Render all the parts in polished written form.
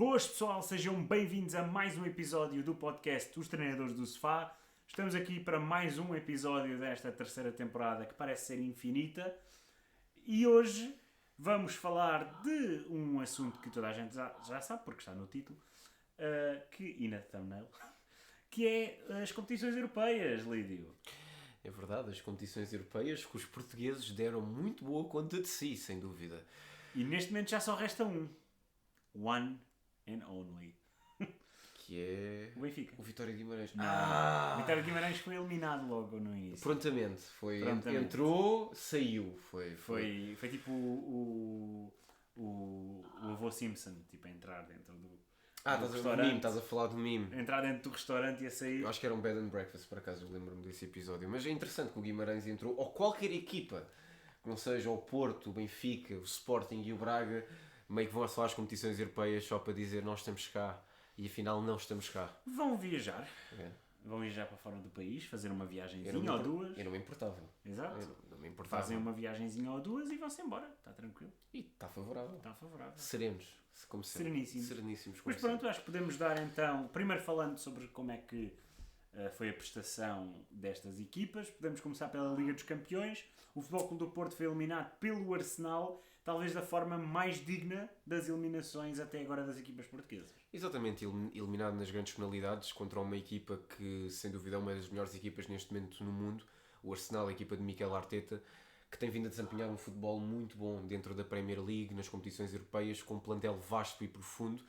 Boas pessoal, sejam bem-vindos a mais um episódio do podcast Os Treinadores do Sofá. Estamos aqui para mais um episódio desta terceira temporada que parece ser infinita. E hoje vamos falar de um assunto que toda a gente já sabe, porque está no título, e na thumbnail, que é as competições europeias, Lídio. É verdade, as competições europeias que os portugueses deram muito boa conta de si, sem dúvida. E neste momento já só resta um. One and only. Que é... O Benfica. O Vitória de Guimarães. O Vitória de Guimarães foi eliminado logo no início. Prontamente. Entrou, saiu. Foi tipo o avô Simpson, tipo, a entrar dentro do restaurante. Estás a falar do mime. Entrar dentro do restaurante e a sair. Eu acho que era um bed and breakfast, por acaso, eu lembro-me desse episódio. Mas é interessante que o Guimarães entrou, ou qualquer equipa, que não seja o Porto, o Benfica, o Sporting e o Braga, meio que vão só às competições europeias só para dizer nós estamos cá e afinal não estamos cá. Vão viajar. É. Vão viajar para fora do país, fazer uma viagenzinha ou duas. Eu não me importava. Exato. Eu não me importava. Fazem uma viagenzinha ou duas e vão-se embora. Está tranquilo. E está favorável. Está favorável. Serenos, como sempre. Sereníssimos. Mas pronto, acho que podemos dar então, primeiro falando sobre como é que foi a prestação destas equipas, podemos começar pela Liga dos Campeões. O Futebol Clube do Porto foi eliminado pelo Arsenal, talvez da forma mais digna das eliminações até agora das equipas portuguesas. Exatamente, eliminado nas grandes penalidades contra uma equipa que, sem dúvida, é uma das melhores equipas neste momento no mundo, o Arsenal, a equipa de Mikel Arteta, que tem vindo a desempenhar um futebol muito bom dentro da Premier League, nas competições europeias, com um plantel vasto e profundo.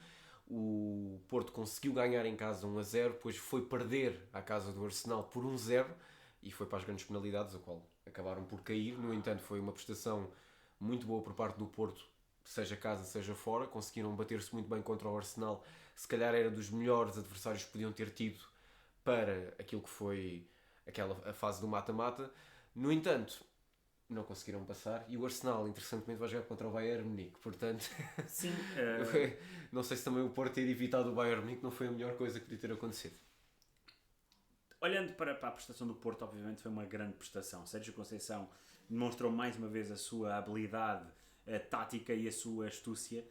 O Porto conseguiu ganhar em casa 1-0, depois foi perder à casa do Arsenal por 1-0 e foi para as grandes penalidades, a qual acabaram por cair. No entanto, foi uma prestação muito boa por parte do Porto, seja casa, seja fora. Conseguiram bater-se muito bem contra o Arsenal. Se calhar era dos melhores adversários que podiam ter tido para aquilo que foi a fase do mata-mata. No entanto, não conseguiram passar e o Arsenal, interessantemente, vai jogar contra o Bayern Munique, portanto Sim, não sei se também o Porto ter evitado o Bayern Munique não foi a melhor coisa que podia ter acontecido. Olhando para a prestação do Porto, obviamente foi uma grande prestação. Sérgio Conceição demonstrou mais uma vez a sua habilidade tática e a sua astúcia.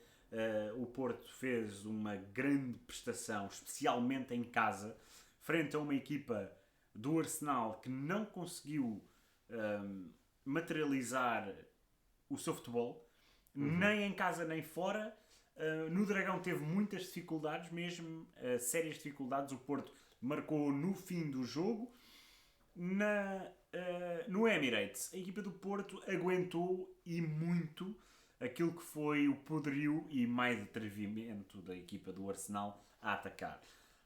O Porto fez uma grande prestação, especialmente em casa, frente a uma equipa do Arsenal que não conseguiu materializar o seu futebol, nem em casa nem fora. No Dragão teve muitas dificuldades, mesmo sérias dificuldades. O Porto marcou no fim do jogo. No Emirates, a equipa do Porto aguentou e muito aquilo que foi o poderio e mais atrevimento da equipa do Arsenal a atacar.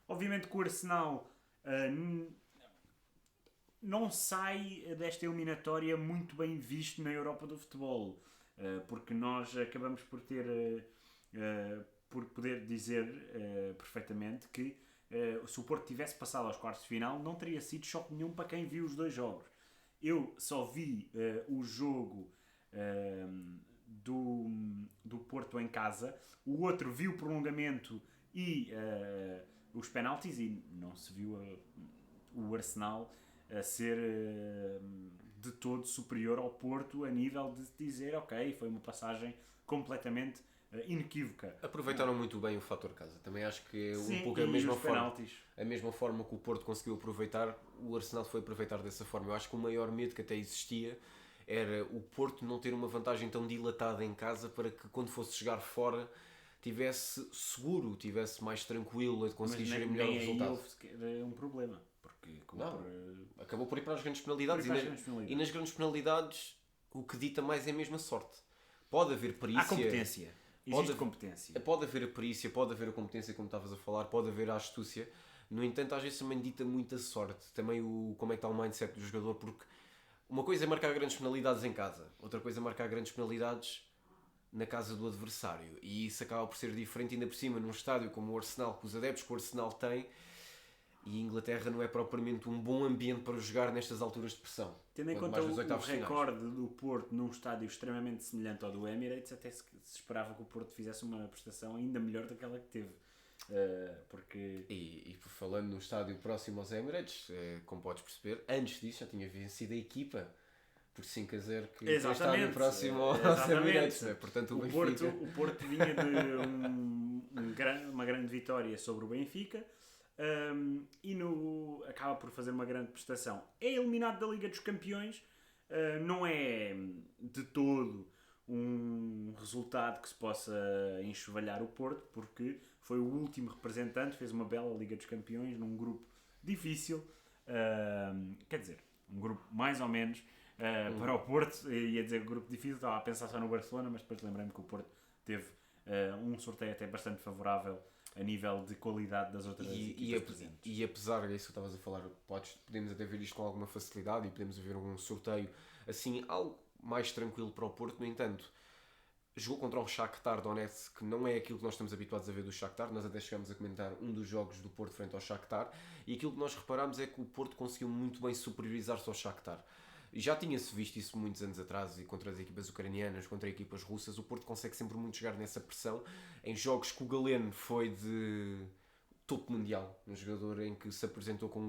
Obviamente que o Arsenal não sai desta eliminatória muito bem visto na Europa do futebol, porque nós acabamos por poder dizer perfeitamente que se o Porto tivesse passado aos quartos de final não teria sido choque nenhum para quem viu os dois jogos. Eu só vi o jogo do Porto em casa, o outro viu o prolongamento e os penaltis e não se viu o Arsenal a ser de todo superior ao Porto a nível de dizer ok, foi uma passagem completamente inequívoca. Aproveitaram muito bem o fator casa. Também acho que Sim, um pouco a mesma forma que o Porto conseguiu aproveitar, o Arsenal foi aproveitar dessa forma. Eu acho que o maior medo que até existia era o Porto não ter uma vantagem tão dilatada em casa para que quando fosse jogar fora tivesse seguro, tivesse mais tranquilo a conseguir gerir melhor o resultado. Houve um problema. Porque acabou por ir para as grandes penalidades e nas grandes penalidades o que dita mais é mesmo a sorte. Pode haver perícia. Há competência. Existe competência. Pode haver a perícia, pode haver a competência, como estavas a falar, pode haver a astúcia. No entanto, às vezes também dita muita sorte. Também como é que está o mindset do jogador, porque uma coisa é marcar grandes penalidades em casa, outra coisa é marcar grandes penalidades na casa do adversário. E isso acaba por ser diferente, ainda por cima, num estádio como o Arsenal, com os adeptos que o Arsenal tem. E a Inglaterra não é propriamente um bom ambiente para jogar nestas alturas de pressão. Tendo em conta o recorde do Porto num estádio extremamente semelhante ao do Emirates, até se esperava que o Porto fizesse uma prestação ainda melhor daquela que teve. Porque... E falando no estádio próximo aos Emirates, como podes perceber, antes disso já tinha vencido a equipa por 5-0 que está estádio próximo aos Emirates. Portanto, o Porto vinha de uma grande vitória sobre o Benfica e acaba por fazer uma grande prestação. É eliminado da Liga dos Campeões, não é de todo um resultado que se possa enxovalhar o Porto, porque foi o último representante, fez uma bela Liga dos Campeões num grupo difícil, quer dizer, um grupo mais ou menos para o Porto. Ia dizer grupo difícil, estava a pensar só no Barcelona, mas depois lembrei-me que o Porto teve um sorteio até bastante favorável a nível de qualidade das outras equipas presentes. E apesar disso que estavas a falar, podemos até ver isto com alguma facilidade e podemos ver um sorteio assim, algo mais tranquilo para o Porto. No entanto, jogou contra o Shakhtar Donetsk, que não é aquilo que nós estamos habituados a ver do Shakhtar. Nós até chegamos a comentar um dos jogos do Porto frente ao Shakhtar, e aquilo que nós reparamos é que o Porto conseguiu muito bem superiorizar-se ao Shakhtar. E já tinha-se visto isso muitos anos atrás, e contra as equipas ucranianas, contra equipas russas, o Porto consegue sempre muito jogar nessa pressão. Em jogos que o Galeno foi de topo mundial, um jogador em que se apresentou com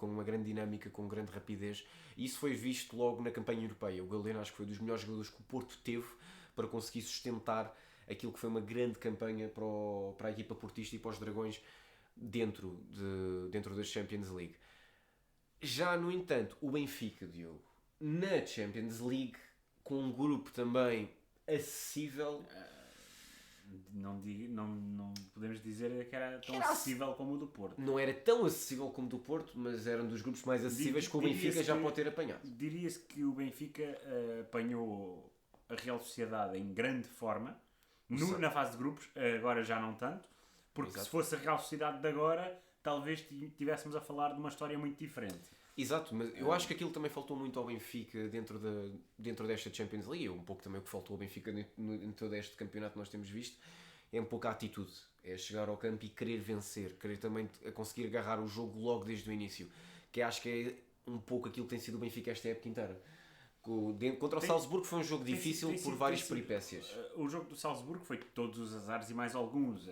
uma grande dinâmica, com grande rapidez, e isso foi visto logo na campanha europeia. O Galeno acho que foi dos melhores jogadores que o Porto teve para conseguir sustentar aquilo que foi uma grande campanha para a equipa portista e para os Dragões dentro da Champions League. Já, no entanto, o Benfica, Diogo, na Champions League, com um grupo também acessível. Não podemos dizer que era tão acessível como o do Porto. Não era tão acessível como o do Porto, mas era um dos grupos mais acessíveis que o Benfica já pode ter apanhado. Diria-se que o Benfica apanhou a Real Sociedade em grande forma na fase de grupos, agora já não tanto, porque Exato. Se fosse a Real Sociedade de agora, talvez estivéssemos a falar de uma história muito diferente. Exato, mas eu acho que aquilo também faltou muito ao Benfica dentro desta Champions League, um pouco também o que faltou ao Benfica dentro deste campeonato que nós temos visto, é um pouco a atitude, é chegar ao campo e querer vencer, querer também conseguir agarrar o jogo logo desde o início, que acho que é um pouco aquilo que tem sido o Benfica esta época inteira. Contra o Salzburgo foi um jogo difícil por várias peripécias. O jogo do Salzburgo foi todos os azares e mais alguns.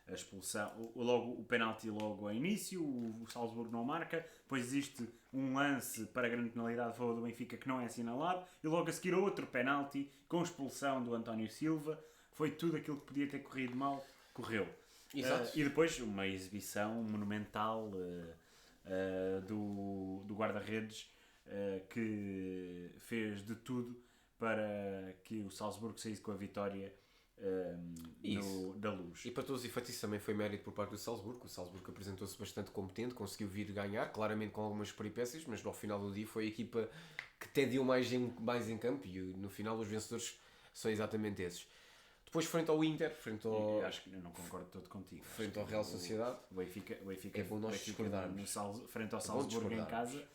A expulsão, o penalti logo ao início, o Salzburgo não marca, depois existe um lance para a grande penalidade a favor do Benfica que não é assinalado, e logo a seguir outro penalti com expulsão do António Silva. Foi tudo aquilo que podia ter corrido mal, correu. Exato. E depois uma exibição monumental do guarda-redes, que fez de tudo para que o Salzburgo saísse com a vitória da Luz. E para todos os efeitos isso também foi mérito por parte do Salzburgo. O Salzburgo apresentou-se bastante competente, conseguiu vir ganhar, claramente com algumas peripécias, mas no final do dia foi a equipa que até deu mais em campo, e no final os vencedores são exatamente esses. Depois frente ao Inter, acho que eu não concordo todo contigo. Frente ao Real Sociedade, o Benfica é bom nós discordarmos. Frente ao Salzburgo em casa,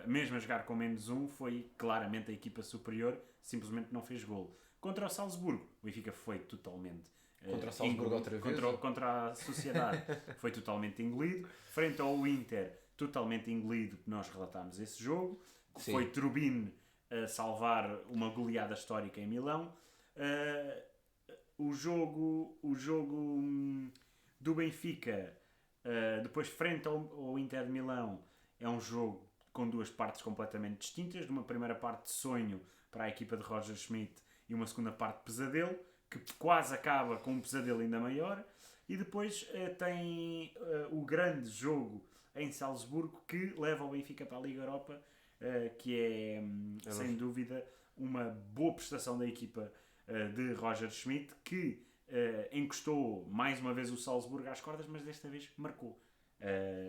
mesmo a jogar com menos um, foi claramente a equipa superior, simplesmente não fez golo. Contra o Salzburgo, o Benfica foi totalmente contra o Salzburgo outra vez. Contra a Sociedade foi totalmente engolido. Frente ao Inter, totalmente engolido. Nós relatámos esse jogo. Sim. Foi Turbine a salvar uma goleada histórica em Milão. O jogo do Benfica, depois frente ao Inter de Milão, é um jogo com duas partes completamente distintas. De uma primeira parte de sonho para a equipa de Roger Schmidt e uma segunda parte de pesadelo, que quase acaba com um pesadelo ainda maior. E depois tem o grande jogo em Salzburgo, que leva o Benfica para a Liga Europa, que é sem dúvida uma boa prestação da equipa de Roger Schmidt, que encostou mais uma vez o Salzburgo às cordas, mas desta vez marcou.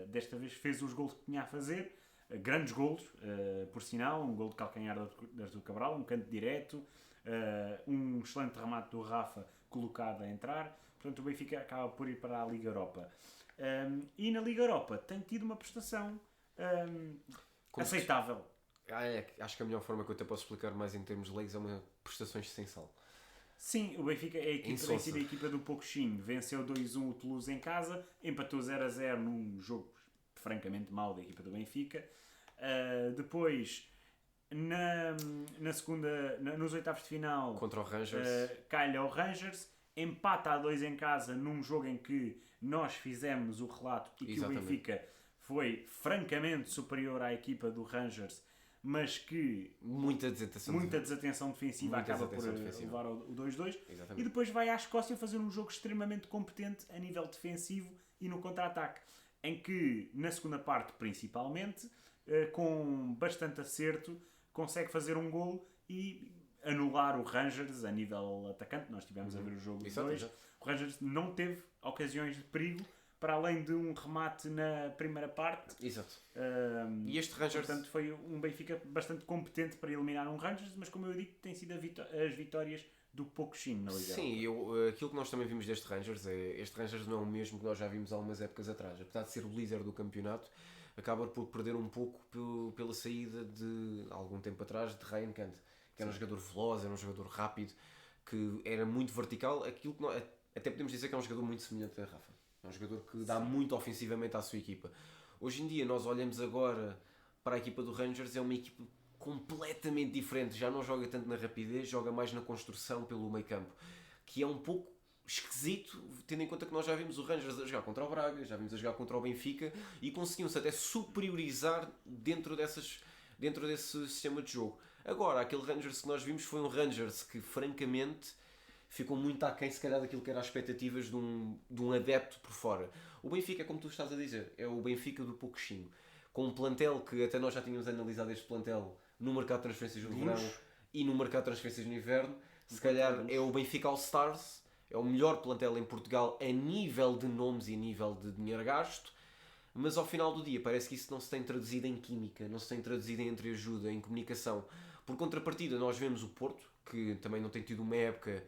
Desta vez fez os golos que tinha a fazer, grandes golos, por sinal, um gol de calcanhar de Artur Cabral, um canto direto, um excelente remate do Rafa colocado a entrar. Portanto, o Benfica acaba por ir para a Liga Europa. E na Liga Europa tem tido uma prestação aceitável. Acho que a melhor forma que eu até posso explicar mais em termos de leigos é uma prestações sem sal. Sim, o Benfica tem sido a equipa do Poucochinho. Venceu 2-1 o Toulouse em casa, empatou 0-0 num jogo francamente mau da equipa do Benfica. Depois, nos oitavos de final, contra o Rangers, calha o Rangers, empata a 2 em casa num jogo em que nós fizemos o relato e que Exatamente. O Benfica foi francamente superior à equipa do Rangers, mas que Muita desatenção defensiva muita acaba por desatenção defensiva. levar o 2-2. Exatamente. E depois vai à Escócia fazer um jogo extremamente competente a nível defensivo e no contra-ataque, em que na segunda parte principalmente, com bastante acerto, consegue fazer um golo e anular o Rangers a nível atacante. Nós estivemos a ver o jogo 2. O Rangers não teve ocasiões de perigo, para além de um remate na primeira parte. Exato. E este Rangers... Portanto, foi um Benfica bastante competente para eliminar um Rangers, mas como eu digo, tem sido as vitórias do Pochettino na Liga. Sim, aquilo que nós também vimos deste Rangers este Rangers não é o mesmo que nós já vimos há algumas épocas atrás. Apesar de ser o líder do campeonato, acaba por perder um pouco pela saída de algum tempo atrás de Ryan Kant, que era um jogador veloz, era um jogador rápido, que era muito vertical. Aquilo que nós, até podemos dizer que é um jogador muito semelhante a Rafa. É um jogador que dá muito ofensivamente à sua equipa. Hoje em dia nós olhamos agora para a equipa do Rangers, é uma equipa completamente diferente. Já não joga tanto na rapidez, joga mais na construção pelo meio campo, que é um pouco esquisito, tendo em conta que nós já vimos o Rangers a jogar contra o Braga, já vimos a jogar contra o Benfica e conseguiam-se até superiorizar dentro desse sistema de jogo. Agora, aquele Rangers que nós vimos foi um Rangers que francamente ficou muito aquém, se calhar, daquilo que eram as expectativas de um adepto por fora. O Benfica, como tu estás a dizer, é o Benfica do Pochettino, com um plantel que até nós já tínhamos analisado este plantel no mercado de transferências no verão e no mercado de transferências no inverno. Se calhar é o Benfica All Stars, é o melhor plantel em Portugal a nível de nomes e a nível de dinheiro gasto, mas ao final do dia parece que isso não se tem traduzido em química, não se tem traduzido em entreajuda, em comunicação. Por contrapartida, nós vemos o Porto, que também não tem tido uma época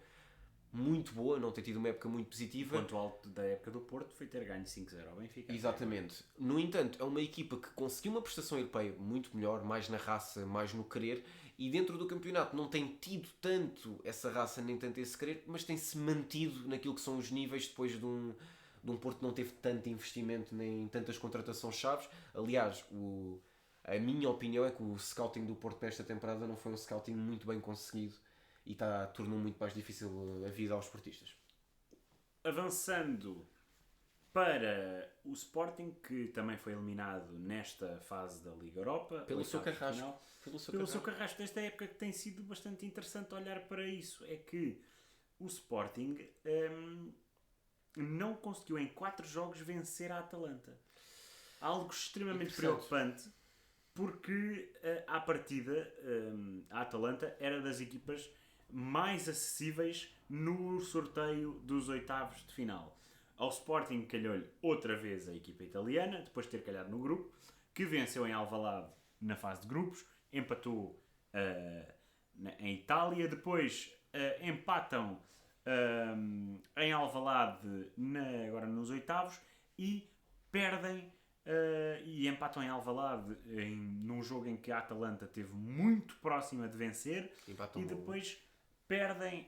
muito boa, não tem tido uma época muito positiva. O ponto alto da época do Porto foi ter ganho 5-0 ao Benfica. Exatamente. No entanto, é uma equipa que conseguiu uma prestação europeia muito melhor, mais na raça, mais no querer, e dentro do campeonato não tem tido tanto essa raça nem tanto esse querer, mas tem-se mantido naquilo que são os níveis depois de um Porto que não teve tanto investimento nem tantas contratações chaves. Aliás, a minha opinião é que o scouting do Porto para esta temporada não foi um scouting muito bem conseguido e tornou muito mais difícil a vida aos portistas. Avançando para o Sporting, que também foi eliminado nesta fase da Liga Europa. Pelo seu carrasco. Pelo seu carrasco desta época, que tem sido bastante interessante olhar para isso. É que o Sporting não conseguiu em 4 jogos vencer a Atalanta. Algo extremamente preocupante, porque à partida a Atalanta era das equipas mais acessíveis no sorteio dos oitavos de final. Ao Sporting calhou-lhe outra vez a equipa italiana, depois de ter calhado no grupo, que venceu em Alvalade na fase de grupos, empatou em Itália, depois empatam em Alvalade agora nos oitavos e perdem e empatam em Alvalade num jogo em que a Atalanta esteve muito próxima de vencer e depois perdem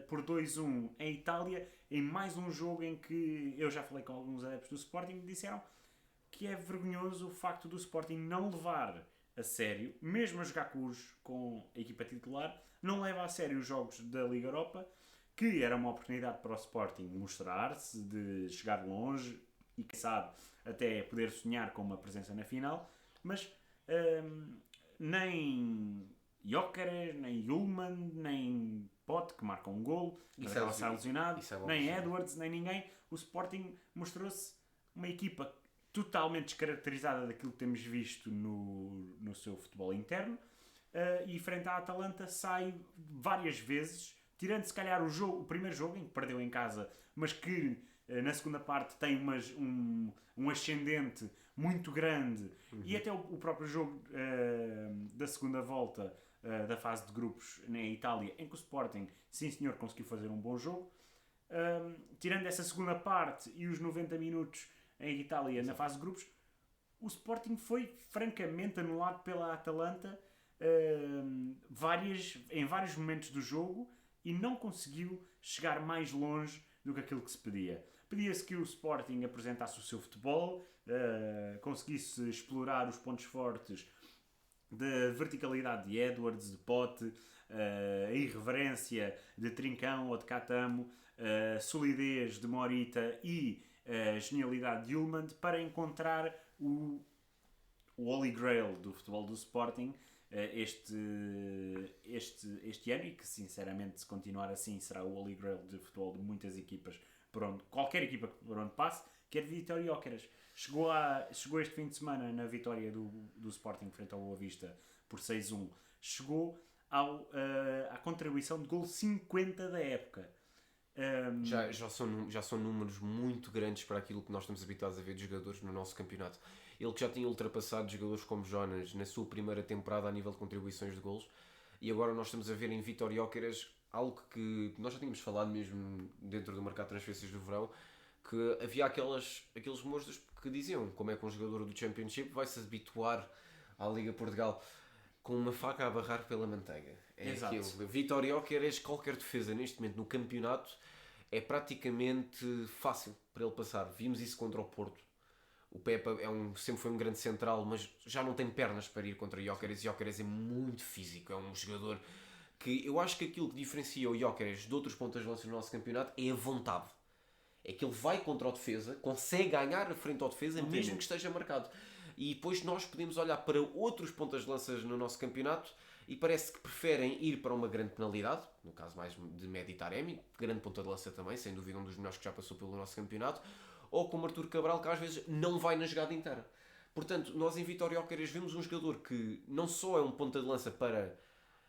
por 2-1 em Itália, em mais um jogo em que eu já falei com alguns adeptos do Sporting e disseram que é vergonhoso o facto do Sporting não levar a sério, mesmo a jogar com a equipa titular, não leva a sério os jogos da Liga Europa, que era uma oportunidade para o Sporting mostrar-se, de chegar longe e, quem sabe, até poder sonhar com uma presença na final, mas nem Gyökeres, nem Ullmann, nem Pote, que marcam um golo, mas acaba de estar lesionado, nem Edwards, nem ninguém. O Sporting mostrou-se uma equipa totalmente descaracterizada daquilo que temos visto no seu futebol interno, e frente à Atalanta sai várias vezes, tirando se calhar o primeiro jogo, em que perdeu em casa, mas que na segunda parte tem um ascendente muito grande, e até o próprio jogo da segunda volta da fase de grupos na Itália, em que o Sporting, sim senhor, conseguiu fazer um bom jogo. Tirando essa segunda parte e os 90 minutos em Itália na fase de grupos, o Sporting foi francamente anulado pela Atalanta em vários momentos do jogo e não conseguiu chegar mais longe do que aquilo que se pedia. Pedia-se que o Sporting apresentasse o seu futebol, conseguisse explorar os pontos fortes da verticalidade de Edwards, de Pote, a irreverência de Trincão ou de Catamo, a solidez de Morita e a genialidade de Ullmann, para encontrar o Holy Grail do futebol do Sporting este ano, e que sinceramente, se continuar assim, será o Holy Grail de futebol de muitas equipas, qualquer equipa por onde passe, que é de Vítor Gyökeres. Chegou este fim de semana na vitória do Sporting frente ao Boa Vista por 6-1. Chegou à contribuição de gol 50 da época. Já são números muito grandes para aquilo que nós estamos habituados a ver de jogadores no nosso campeonato. Ele que já tinha ultrapassado jogadores como Jonas na sua primeira temporada a nível de contribuições de golos, e agora nós estamos a ver em Vítor Gyökeres algo que nós já tínhamos falado mesmo dentro do mercado de transferências do verão, que havia aqueles rumores que diziam como é que um jogador do Championship vai se habituar à Liga Portugal com uma faca a barrar pela manteiga. Exato. Aquilo. Vítor Gyökeres, qualquer defesa neste momento no campeonato é praticamente fácil para ele passar. Vimos isso contra o Porto. O Pepa sempre foi um grande central, mas já não tem pernas para ir contra Gyökeres. Gyökeres é muito físico, é um jogador que eu acho que aquilo que diferencia o Gyökeres de outros pontas de lança no nosso campeonato é a vontade. É que ele vai contra o defesa, consegue ganhar a frente ao defesa, mesmo que esteja marcado. E depois nós podemos olhar para outros pontas de lança no nosso campeonato e parece que preferem ir para uma grande penalidade, no caso mais de Mehdi Taremi, grande ponta de lança também, sem dúvida um dos melhores que já passou pelo nosso campeonato, ou como Artur Cabral, que às vezes não vai na jogada inteira. Portanto, nós em Vítor Gyökeres vemos um jogador que não só é um ponta de lança para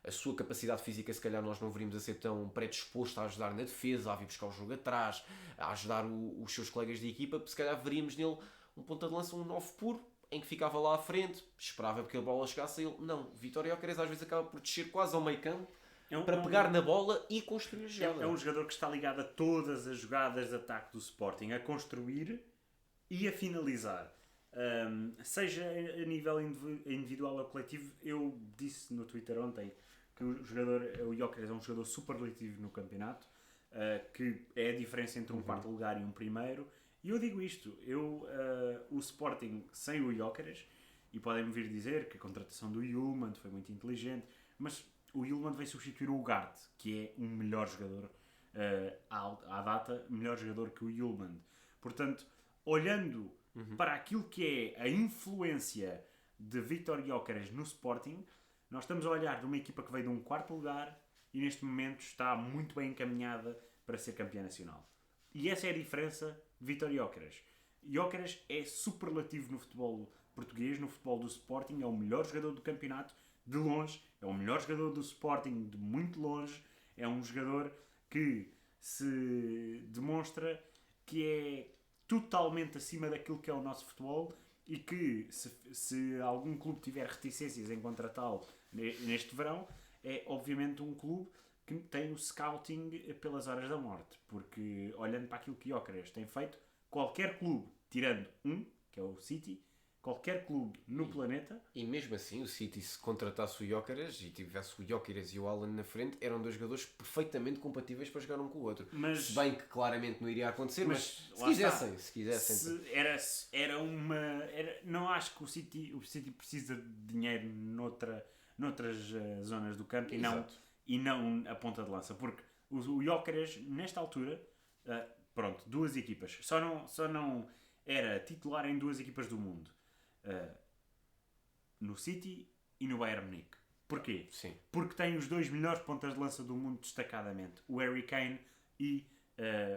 a sua capacidade física, se calhar nós não veríamos a ser tão predisposto a ajudar na defesa, a vir buscar o jogo atrás, a ajudar os seus colegas de equipa, se calhar veríamos nele um ponta de lança, um 9 puro, em que ficava lá à frente, esperava que a bola chegasse a ele. Não, Vítor Gyökeres às vezes acaba por descer quase ao meio campo para pegar na bola e construir a jogada. É um jogador que está ligado a todas as jogadas de ataque do Sporting, a construir e a finalizar. Seja a nível individual ou coletivo. Eu disse no Twitter ontem que o Gyökeres é um jogador superlativo no campeonato, que é a diferença entre um quarto lugar e um primeiro. E eu digo isto, o Sporting sem o Gyökeres, e podem-me vir dizer que a contratação do Yulman foi muito inteligente, mas o Yulman veio substituir o Ugarte, que é um melhor jogador, à data, melhor jogador que o Yulman. Portanto, olhando para aquilo que é a influência de Vítor Gyökeres no Sporting, nós estamos a olhar de uma equipa que veio de um quarto lugar e neste momento está muito bem encaminhada para ser campeã nacional. E essa é a diferença de Vítor Gyökeres. Gyökeres é superlativo no futebol português, no futebol do Sporting, é o melhor jogador do campeonato de longe, é o melhor jogador do Sporting de muito longe, é um jogador que se demonstra que é totalmente acima daquilo que é o nosso futebol e que se algum clube tiver reticências em contratá-lo neste verão, é obviamente um clube que tem o scouting pelas horas da morte, porque olhando para aquilo que Gyökeres tem feito, qualquer clube, tirando que é o City, qualquer clube no planeta... E mesmo assim, o City, se contratasse o Gyökeres e tivesse o Gyökeres e o Haaland na frente, eram dois jogadores perfeitamente compatíveis para jogar um com o outro. Se bem que claramente não iria acontecer, mas se quisessem. Não acho que o City precisa de dinheiro noutras zonas do campo e não a ponta de lança, porque o Gyökeres, nesta altura, duas equipas, só não era titular em duas equipas do mundo, no City e no Bayern Munique. Porquê? Sim. Porque tem os dois melhores pontas de lança do mundo destacadamente, o Harry Kane e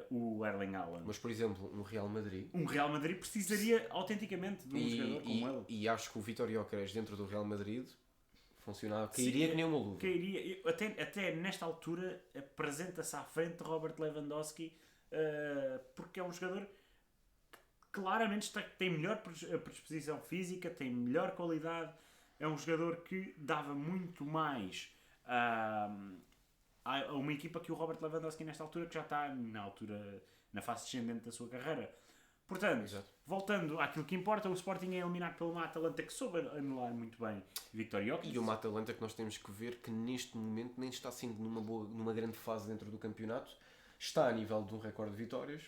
o Erling Haaland. Mas, por exemplo, no Real Madrid... Um Real Madrid precisaria autenticamente de um jogador como ele. E acho que o Vítor Gyökeres dentro do Real Madrid funcionava, cairia que nem uma luva. Até nesta altura apresenta-se à frente de Robert Lewandowski, porque é um jogador que claramente tem melhor predisposição física, tem melhor qualidade, é um jogador que dava muito mais a uma equipa que o Robert Lewandowski nesta altura, que já está na fase descendente da sua carreira. Portanto, Exato. Voltando àquilo que importa, o Sporting é eliminado pelo Atalanta, que soube anular muito bem Vítor Gyökeres. E o Atalanta que nós temos que ver que neste momento nem está sendo numa grande fase dentro do campeonato, está a nível de um recorde de vitórias,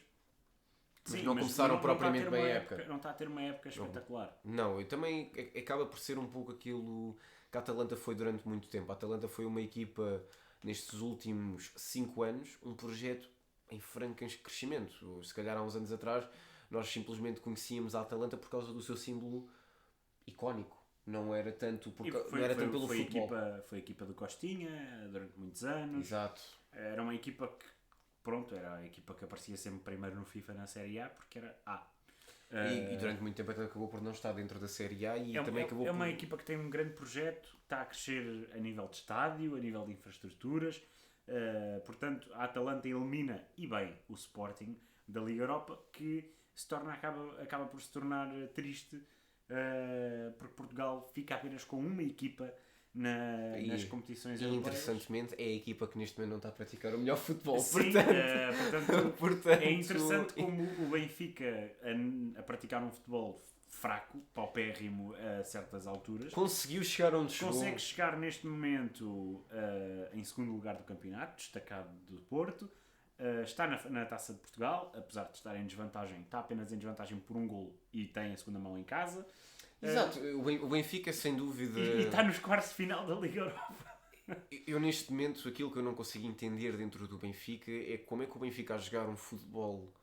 mas não começaram propriamente bem a época. Não está a ter uma época espetacular. Não, e também acaba por ser um pouco aquilo que a Atalanta foi durante muito tempo. A Atalanta foi uma equipa, nestes últimos 5 anos, um projeto em franco crescimento. Se calhar há uns anos atrás, nós simplesmente conhecíamos a Atalanta por causa do seu símbolo icónico. Não era tanto, porque, Foi, não era foi, tanto pelo foi futebol. foi a equipa do Costinha durante muitos anos. Exato. Era uma equipa que, pronto, era a equipa que aparecia sempre primeiro no FIFA na Série A, porque era A. E durante muito tempo até acabou por não estar dentro da Série A e É, também acabou uma por... equipa que tem um grande projeto, está a crescer a nível de estádio, a nível de infraestruturas. Portanto, a Atalanta elimina, e bem, o Sporting da Liga Europa, que acaba por se tornar triste, porque Portugal fica apenas com uma equipa nas competições E europeias. interessantemente é a equipa que neste momento não está a praticar o melhor futebol. Sim, Portanto, é interessante como o Benfica, a praticar um futebol fraco, paupérrimo a certas alturas, conseguiu chegar onde chegou. consegue chegar neste momento em segundo lugar do campeonato, destacado do Porto. Está na Taça de Portugal, apesar de estar em desvantagem, está apenas em desvantagem por um golo e tem a segunda mão em casa. Exato, o Benfica sem dúvida... E está nos quartos de final da Liga Europa. Eu neste momento, aquilo que eu não consigo entender dentro do Benfica é como é que o Benfica a jogar um futebol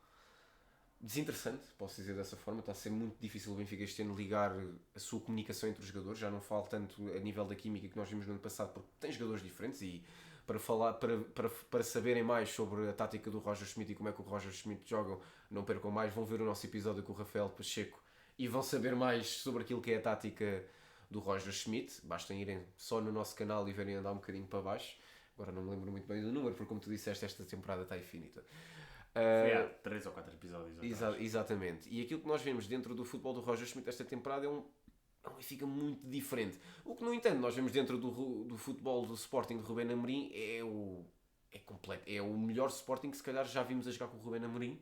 desinteressante, posso dizer dessa forma. Está a ser muito difícil o Benfica este ano ligar a sua comunicação entre os jogadores. Já não falo tanto a nível da química que nós vimos no ano passado, porque tem jogadores diferentes e para saberem mais sobre a tática do Roger Schmidt e como é que o Roger Schmidt joga, não percam mais, vão ver o nosso episódio com o Rafael Pacheco e vão saber mais sobre aquilo que é a tática do Roger Schmidt. Basta irem só no nosso canal e verem andar um bocadinho para baixo. Agora não me lembro muito bem do número, porque como tu disseste, esta temporada está infinita. Foi há 3 ou 4 episódios atrás. Exatamente. E aquilo que nós vemos dentro do futebol do Roger Schmidt esta temporada é um Benfica muito diferente. O que, no entanto, nós vemos dentro do futebol do Sporting de Rubén Amorim completo. É o melhor Sporting que se calhar já vimos a jogar com o Rubén Amorim.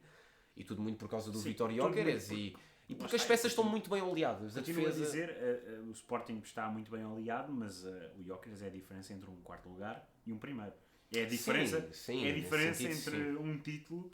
E tudo muito por causa do Vitor Gyökeres. E porque as peças estão muito bem oleadas. Continuo a dizer, o Sporting está muito bem oleado, mas o Gyökeres é a diferença entre um quarto lugar e um primeiro. É a diferença, sim, é a diferença sentido, entre um título...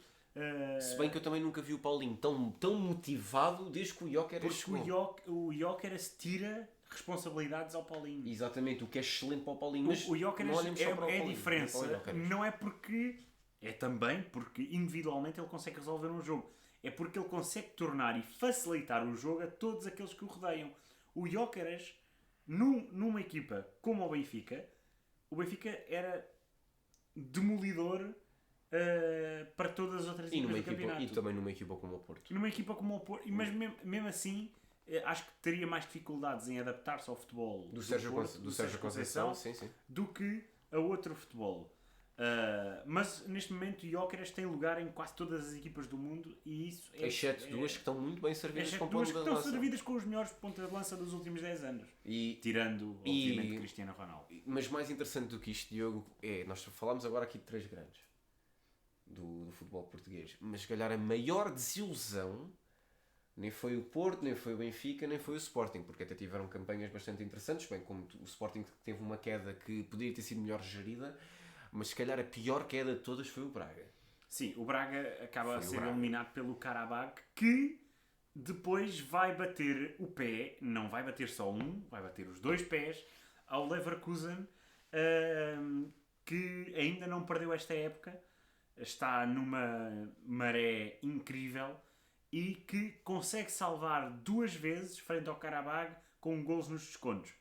Se bem que eu também nunca vi o Paulinho tão motivado desde que o Gyökeres chegou. O Gyökeres tira responsabilidades ao Paulinho. Exatamente, o que é excelente para o Paulinho. Mas o Gyökeres não olhemos só para o é a Paulinho, diferença. Não é porque... É também porque individualmente ele consegue resolver um jogo. É porque ele consegue tornar e facilitar o jogo a todos aqueles que o rodeiam. O Gyökeres, numa equipa como o Benfica era demolidor para todas as outras equipas do campeonato. E também numa equipa como o Porto. Numa equipa como o Porto. Mas mesmo assim, acho que teria mais dificuldades em adaptar-se ao futebol do Sérgio Conceição, sim. Do que a outro futebol. Mas neste momento o Gyökeres tem lugar em quase todas as equipas do mundo e isso exceto duas que estão muito bem servidas com duas ponta que de estão lança. servidas com os melhores pontas de lança dos últimos 10 anos. Tirando, obviamente, Cristiano Ronaldo. Mas mais interessante do que isto, Diogo, nós falámos agora aqui de 3 grandes do futebol português, mas se calhar a maior desilusão nem foi o Porto, nem foi o Benfica, nem foi o Sporting, porque até tiveram campanhas bastante interessantes, bem como o Sporting teve uma queda que poderia ter sido melhor gerida, mas se calhar a pior queda de todas foi o Braga. Sim, o Braga acaba a ser eliminado pelo Karabakh, que depois vai bater o pé, não vai bater só um, vai bater os 2 pés, ao Leverkusen, que ainda não perdeu esta época, está numa maré incrível e que consegue salvar 2 vezes frente ao Karabakh com golos nos descontos.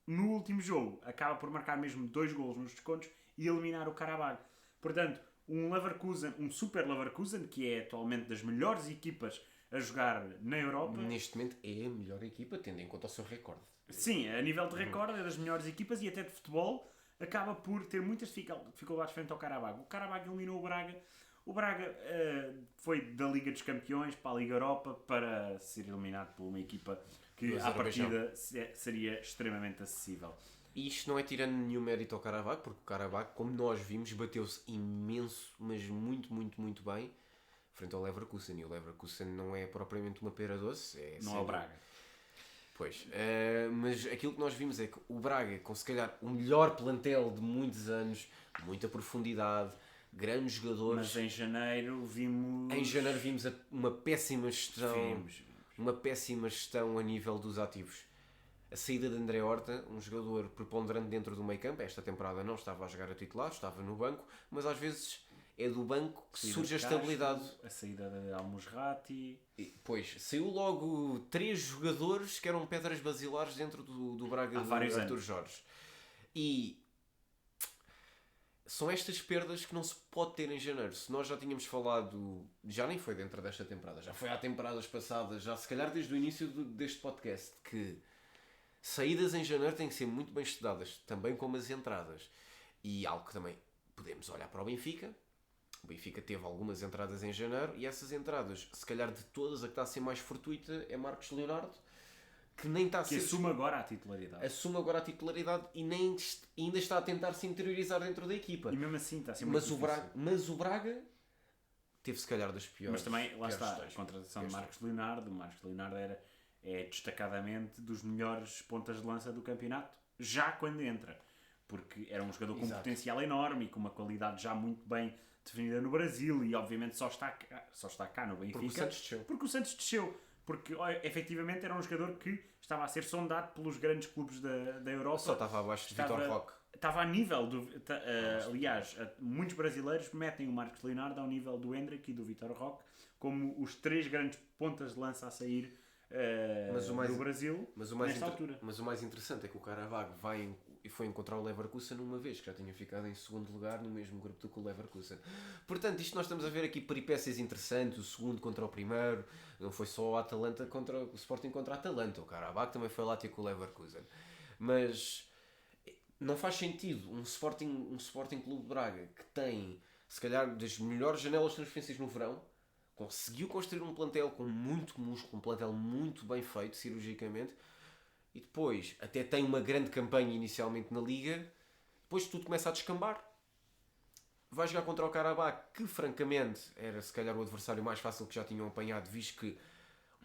No último jogo, acaba por marcar mesmo 2 golos nos descontos e eliminar o Karabakh. Portanto, um super Leverkusen, que é atualmente das melhores equipas a jogar na Europa. Neste momento é a melhor equipa, tendo em conta o seu recorde. Sim, a nível de recorde é das melhores equipas e até de futebol acaba por ter muitas dificuldades frente ao Karabakh. O Karabakh eliminou o Braga. O Braga foi da Liga dos Campeões para a Liga Europa para ser eliminado por uma equipa que à partida seria extremamente acessível. E isto não é tirando nenhum mérito ao Karabakh, porque o Karabakh, como nós vimos, bateu-se imenso, mas muito, muito, muito bem frente ao Leverkusen. E o Leverkusen não é propriamente uma pera doce. Não é o Braga. Pois, mas aquilo que nós vimos é que o Braga, com se calhar o melhor plantel de muitos anos, muita profundidade, grandes jogadores. Mas em janeiro vimos uma péssima gestão. Uma péssima gestão a nível dos ativos. A saída de André Horta, um jogador preponderante dentro do meio campo, esta temporada não estava a jogar a titular, estava no banco, mas às vezes é do banco que Saída surge a de Castro, estabilidade. a saída de Al-Musrati. Pois, saiu logo 3 jogadores que eram pedras basilares dentro do Braga Há de vários Artur anos. Jorge. E são estas perdas que não se pode ter em janeiro. Se nós já tínhamos falado, já nem foi dentro desta temporada, já foi há temporadas passadas, já se calhar desde o início deste podcast, que saídas em janeiro têm que ser muito bem estudadas, também como as entradas. E algo que também podemos olhar para o Benfica. O Benfica teve algumas entradas em janeiro e essas entradas, se calhar de todas, a que está a ser mais fortuita é Marcos Leonardo, que nem está a Que ser... assume agora a titularidade. assume agora a titularidade e ainda está a tentar se interiorizar dentro da equipa. E mesmo assim está a ser muito difícil. Mas o Braga teve se calhar das piores. Mas também, lá piores está, a histórias. contratação de Marcos Leonardo. O Marcos Leonardo é destacadamente dos melhores pontas de lança do campeonato, já quando entra. Porque era um jogador com um Exato. potencial enorme e com uma qualidade já muito bem definida no Brasil e obviamente só está cá no Benfica. Porque o Santos desceu. Porque o Santos desceu. Porque efetivamente era um jogador que estava a ser sondado pelos grandes clubes da Europa. Só estava abaixo de Vitor Roque. Estava a nível do. Aliás, muitos brasileiros metem o Marcos Leonardo ao nível do Endrick e do Vitor Roque como os 3 grandes pontas de lança a sair do Brasil nesta altura. Mas o mais interessante é que o Caravaggio foi encontrar o Leverkusen uma vez, que já tinha ficado em segundo lugar no mesmo grupo do que o Leverkusen. Portanto, isto nós estamos a ver aqui peripécias interessantes, o segundo contra o primeiro, não foi só o Atalanta contra o Sporting contra a Atalanta, o Caravaggio também foi lá ter com o Leverkusen. Mas não faz sentido um Sporting Clube de Braga que tem, se calhar, das melhores janelas de transferências no verão, conseguiu construir um plantel com muito músculo, um plantel muito bem feito cirurgicamente, e depois até tem uma grande campanha inicialmente na Liga, depois tudo começa a descambar. Vai jogar contra o Karabakh, que francamente era se calhar o adversário mais fácil que já tinham apanhado, visto que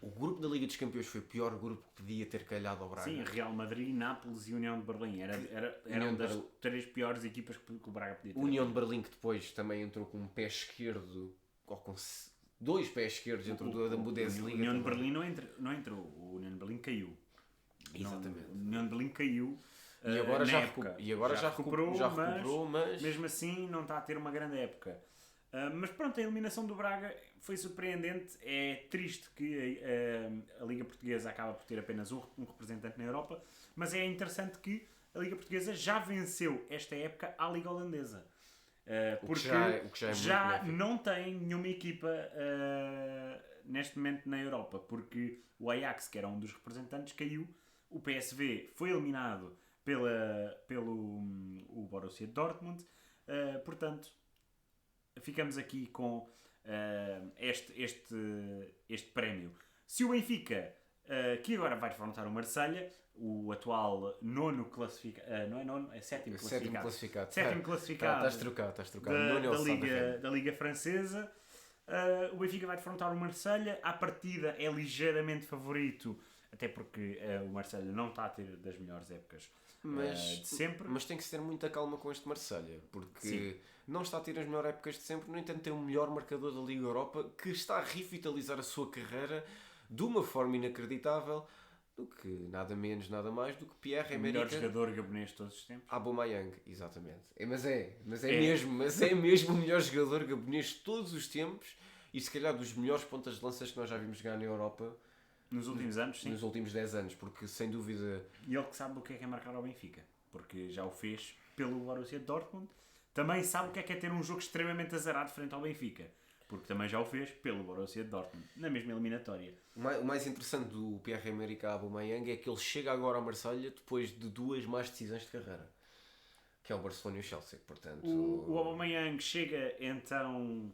o grupo da Liga dos Campeões foi o pior grupo que podia ter calhado ao Braga. Sim, Real Madrid, Nápoles e União de Berlim. Eram das 3 piores equipas que o Braga podia ter. União de Berlim, que depois também entrou com um pé esquerdo, ou com 2 pés esquerdos dentro da Bundesliga. A União de Berlim não entrou. O União de Berlim caiu. Exatamente. O União de Berlim caiu. E agora já recuperou, recuperou, mas mesmo assim não está a ter uma grande época. Mas pronto, a eliminação do Braga foi surpreendente. É triste que a Liga Portuguesa acaba por ter apenas um representante na Europa, mas é interessante que a Liga Portuguesa já venceu esta época à Liga Holandesa. Porque o que já é já muito benéfico. não tem nenhuma equipa neste momento na Europa, porque o Ajax, que era um dos representantes, caiu. O PSV foi eliminado pelo o Borussia Dortmund. Portanto, ficamos aqui com este prémio. Se o Benfica, que agora vai defrontar o Marselha, o atual nono classificado, não é nono, é sétimo classificado. Sétimo classificado Estás trocado. da Liga Francesa. O Benfica vai defrontar o Marselha. À partida é ligeiramente favorito, até porque o Marselha não está a ter das melhores épocas de sempre. Mas tem que se ter muita calma com este Marselha, porque Sim. não está a ter as melhores épocas de sempre, no entanto tem o melhor marcador da Liga Europa, que está a revitalizar a sua carreira de uma forma inacreditável, do que nada menos, nada mais do que Pierre-Emerick O melhor jogador gabonês de todos os tempos. Aubameyang, exatamente. Mas é mesmo o melhor jogador gabonês de todos os tempos e se calhar dos melhores pontas de lanças que nós já vimos jogar na Europa Nos últimos anos, sim. nos últimos 10 anos, porque sem dúvida... E ele que sabe o que é marcar ao Benfica, porque já o fez pelo Borussia Dortmund. Também sabe o que é ter um jogo extremamente azarado frente ao Benfica, porque também já o fez pelo Borussia Dortmund, na mesma eliminatória. O mais interessante do Pierre-Emerick Aubameyang é que ele chega agora ao Marselha depois de 2 más decisões de carreira, que é o Barcelona e o Chelsea, portanto... O Aubameyang chega então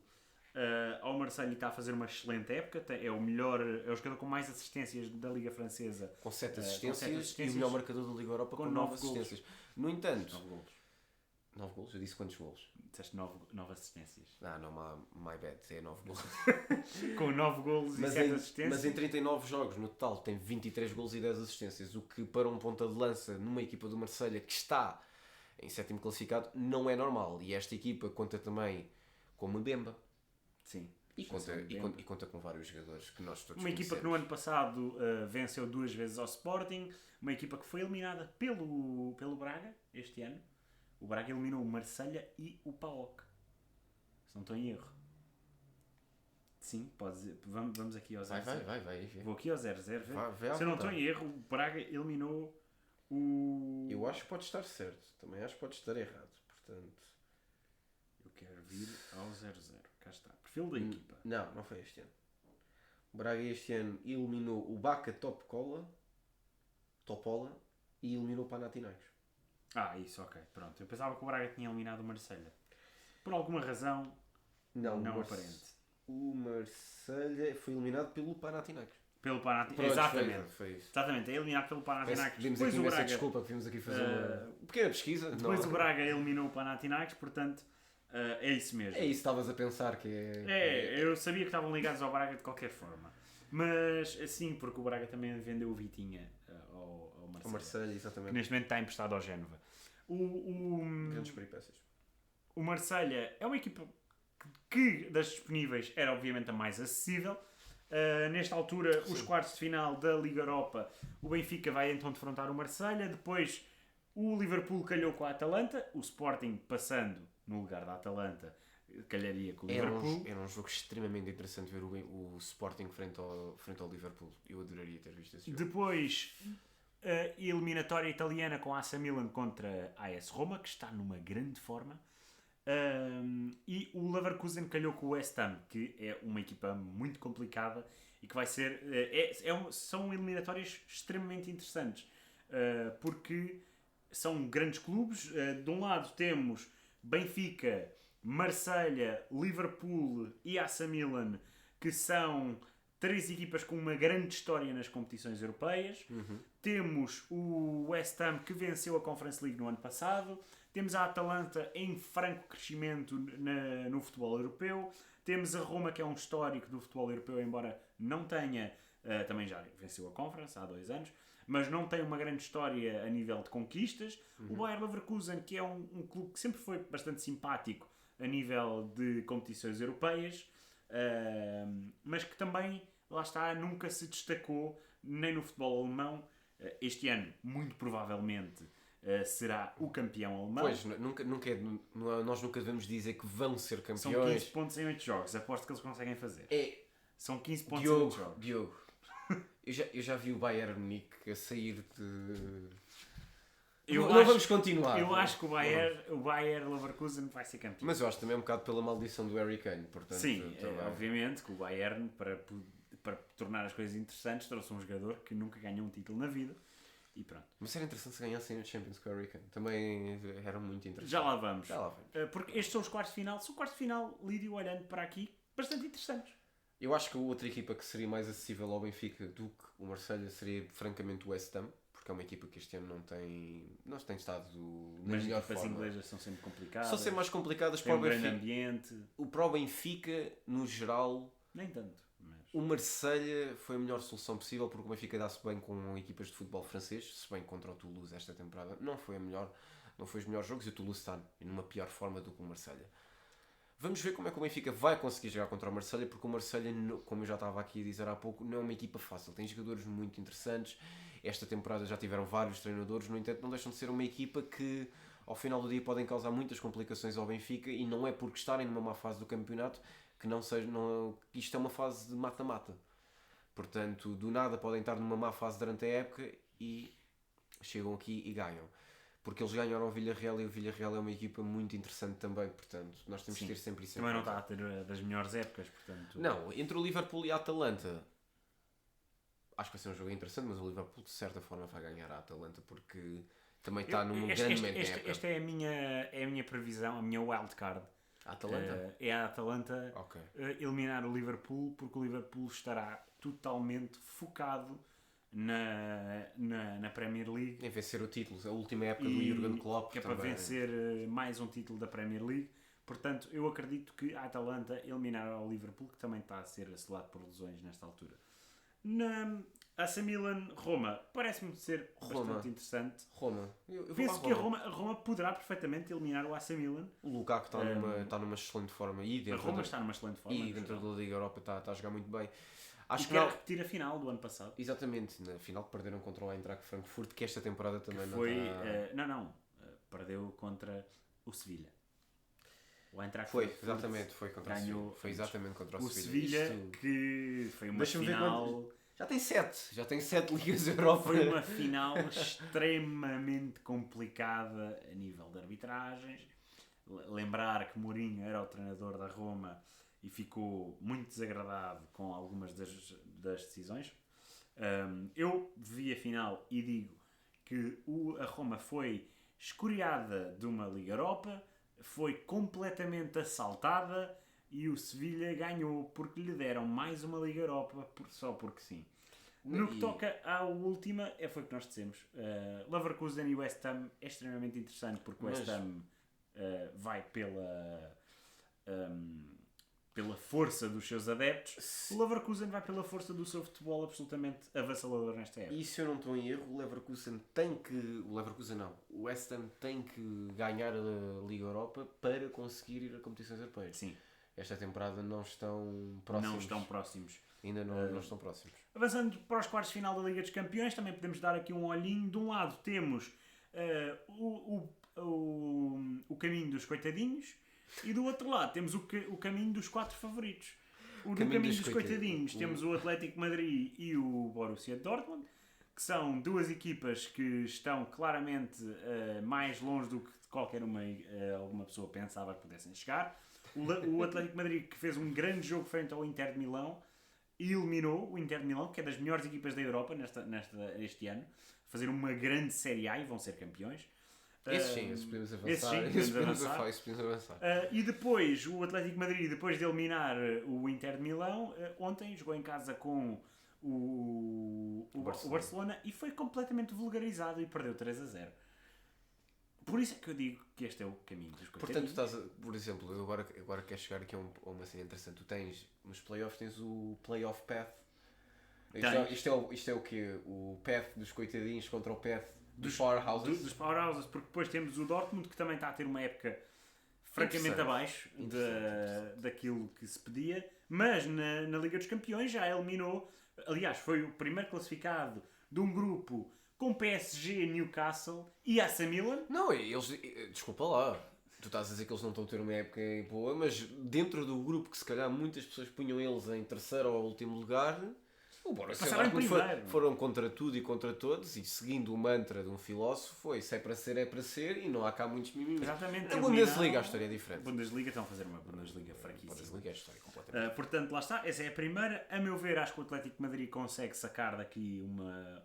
ao Marselha e está a fazer uma excelente época. É o jogador com mais assistências da Liga Francesa, com 7 com assistências, sete assistências, e o melhor marcador da Liga Europa com 9 assistências. No entanto... 9 golos. 9 golos? Eu disse quantos golos? Disseste 9 assistências. Não, my bad, é 9 golos. Com 9 golos e 7 assistências. Mas em 39 jogos no total tem 23 golos e 10 assistências, o que para um ponta de lança numa equipa do Marselha que está em 7º classificado não é normal. E esta equipa conta também com uma Mbemba. Sim. E conta com vários jogadores que nós todos Uma equipa conhecemos. que no ano passado venceu 2 vezes ao Sporting. Uma equipa que foi eliminada pelo Braga este ano. O Braga eliminou o Marselha e o PAOK. Se não estou em erro. Sim, pode dizer. Vamos aqui ao 0-0. Vai. Vou aqui ao 0-0. Vai Se eu não estou em erro, o Braga eliminou o... Eu acho que pode estar certo. Também acho que pode estar errado. Portanto... Eu quero vir ao 0-0. Cá está. Perfil da equipa. Não foi este ano. O Braga este ano eliminou o Bacca Topola e eliminou o Panathinaikos. Isso, ok. Pronto. Eu pensava que o Braga tinha eliminado o Marselha. Por alguma razão não aparente. O Marselha foi eliminado pelo Panathinaikos. Pelo Panathinaikos. Exatamente. Foi isso. Exatamente. É eliminado pelo Panathinaikos. Depois o Braga... Desculpa que vimos aqui fazer uma pequena pesquisa. Depois o Braga eliminou o Panathinaikos, portanto é isso mesmo. É isso que estavas a pensar que eu sabia que estavam ligados ao Braga de qualquer forma. Mas sim, porque o Braga também vendeu o Vitinha ao Marselha. O Marselha, exatamente. Que neste momento está emprestado ao Génova. Grandes peripécias. O Marselha é uma equipa que das disponíveis era obviamente a mais acessível. Nesta altura, os quartos de final da Liga Europa, o Benfica vai então defrontar o Marselha. Depois o Liverpool calhou com a Atalanta, o Sporting passando no lugar da Atalanta calharia com o Liverpool. Era um jogo extremamente interessante ver o Sporting frente ao Liverpool. Eu adoraria ter visto esse jogo. Depois a eliminatória italiana com a AC Milan contra a AS Roma, que está numa grande forma. E o Leverkusen calhou com o West Ham, que é uma equipa muito complicada e que vai ser... são eliminatórias extremamente interessantes, porque são grandes clubes. De um lado temos Benfica, Marselha, Liverpool e AC Milan, que são três equipas com uma grande história nas competições europeias. Temos o West Ham, que venceu a Conference League no ano passado. Temos a Atalanta em franco crescimento no futebol europeu. Temos a Roma, que é um histórico do futebol europeu, embora não tenha... também já venceu a Conference há 2 anos, mas não tem uma grande história a nível de conquistas. O Bayer Leverkusen, que é um clube que sempre foi bastante simpático a nível de competições europeias, mas que também, lá está, nunca se destacou nem no futebol alemão. Este ano, muito provavelmente, será o campeão alemão. Pois, nós nunca devemos dizer que vão ser campeões. São 15 pontos em 8 jogos, aposto que eles conseguem fazer. São 15 pontos em 8 jogos. Diogo, eu já vi o Bayern Munique a sair de... Vamos continuar. Eu acho que o Bayer Leverkusen vai ser campeão. Mas eu acho também um bocado pela maldição do Harry Kane. Portanto, sim, obviamente que o Bayern, para tornar as coisas interessantes, trouxe um jogador que nunca ganhou um título na vida. E pronto. Mas era interessante se ganhassem a Champions com o Harry Kane. Também era muito interessante. Já lá vamos. Já lá vamos. Porque estes são os quartos de final. São quartos de final, Lídio, olhando para aqui, bastante interessantes. Eu acho que a outra equipa que seria mais acessível ao Benfica do que o Marselha seria francamente o West Ham, porque é uma equipa que este ano não tem estado na melhor forma. As inglesas são sempre complicadas. São sempre mais complicadas para o Benfica. Tem um grande ambiente. Para o Benfica, no geral... Nem tanto. O Marselha foi a melhor solução possível, porque o Benfica dá-se bem com equipas de futebol francês, se bem contra o Toulouse esta temporada. Não foi os melhores jogos, e o Toulouse está numa pior forma do que o Marselha. Vamos ver como é que o Benfica vai conseguir jogar contra o Marselha, porque o Marselha, como eu já estava aqui a dizer há pouco, não é uma equipa fácil. Tem jogadores muito interessantes. Esta temporada já tiveram vários treinadores, no entanto não deixam de ser uma equipa que ao final do dia podem causar muitas complicações ao Benfica, e não é porque estarem numa má fase do campeonato que isto é uma fase de mata-mata. Portanto, do nada podem estar numa má fase durante a época e chegam aqui e ganham. Porque eles ganharam ao Villarreal, e o Villarreal é uma equipa muito interessante também. Portanto, nós temos que ter sempre isso em conta. Também não está a ter das melhores épocas, portanto... Não, entre o Liverpool e a Atalanta, acho que vai ser um jogo interessante, mas o Liverpool de certa forma vai ganhar a Atalanta, porque também está num grande momento da época. Esta é a minha previsão, a minha wildcard. A Atalanta? É a Atalanta eliminar o Liverpool, porque o Liverpool estará totalmente focado na Premier League. Em vencer o título, a última época do Jürgen Klopp. Que é para vencer mais um título da Premier League. Portanto, eu acredito que a Atalanta eliminará o Liverpool, que também está a ser assolado por lesões nesta altura. Na AC Milan, Roma, parece-me ser bastante interessante. Roma. Penso que a Roma poderá perfeitamente eliminar o AC Milan. O Lukaku está numa excelente forma. A Roma está numa excelente forma. E dentro da Liga Europa está a jogar muito bem. Acho que quer repetir a final do ano passado. Exatamente, na final que perderam contra o Eintracht Frankfurt, que esta temporada também perdeu contra o Sevilha. O Eintracht Foi, Frankfurt exatamente, foi contra o ganhou Sevilha. Foi exatamente contra o o Sevilha, Sevilha. Isto- que foi uma Deixa-me ver final... Já tem 7 Ligas Europa. Foi uma final extremamente complicada a nível de arbitragens. Lembrar que Mourinho era o treinador da Roma e ficou muito desagradado com algumas das decisões. Eu vi a final e digo que a Roma foi escoriada de uma Liga Europa, foi completamente assaltada e o Sevilha ganhou porque lhe deram mais uma Liga Europa só porque sim. No que toca à última, foi o que nós dissemos. Leverkusen e West Ham é extremamente interessante porque o West Ham vai pela força dos seus adeptos. O Leverkusen vai pela força do seu futebol absolutamente avassalador nesta época. E se eu não estou em erro, o Leverkusen não. O West Ham tem que ganhar a Liga Europa para conseguir ir a competições europeias. Sim. Esta temporada não estão próximos. Não estão próximos. Ainda não estão próximos. Avançando para os quartos de final da Liga dos Campeões, também podemos dar aqui um olhinho. De um lado temos o caminho dos coitadinhos e do outro lado temos o caminho dos 4 favoritos. No caminho dos coitadinhos temos o Atlético Madrid e o Borussia Dortmund, que são duas equipas que estão claramente mais longe do que qualquer alguma pessoa pensava que pudessem chegar. O Atlético Madrid, que fez um grande jogo frente ao Inter de Milão, e eliminou o Inter de Milão, que é das melhores equipas da Europa este ano, fazer uma grande Série A e vão ser campeões. Esses podemos avançar. Esses podemos avançar. E depois, o Atlético Madrid, depois de eliminar o Inter de Milão, ontem jogou em casa com o Barcelona e foi completamente vulgarizado e perdeu 3-0. Por isso é que eu digo que este é o caminho dos coitadinhos. Portanto, por exemplo, eu agora quero chegar aqui a uma cena interessante. Tu tens, nos playoffs, tens o playoff path. Isto é o quê? O path dos coitadinhos contra o path dos powerhouses? Dos powerhouses, porque depois temos o Dortmund, que também está a ter uma época francamente abaixo daquilo que se pedia, mas na Liga dos Campeões já eliminou, aliás, foi o primeiro classificado de um grupo com PSG, Newcastle e AC Milan. Não, desculpa lá. Tu estás a dizer que eles não estão a ter uma época boa, mas dentro do grupo que se calhar muitas pessoas punham eles em terceiro ou último lugar, o Borussia Dortmund foram contra tudo e contra todos, e seguindo o mantra de um filósofo, foi: se é para ser, e não há cá muitos mimimis. Exatamente. Na Bundesliga a história é diferente. A Bundesliga estão a fazer uma Bundesliga fraquíssima. A Bundesliga é a história completamente. Portanto, lá está. Essa é a primeira. A meu ver, acho que o Atlético de Madrid consegue sacar daqui uma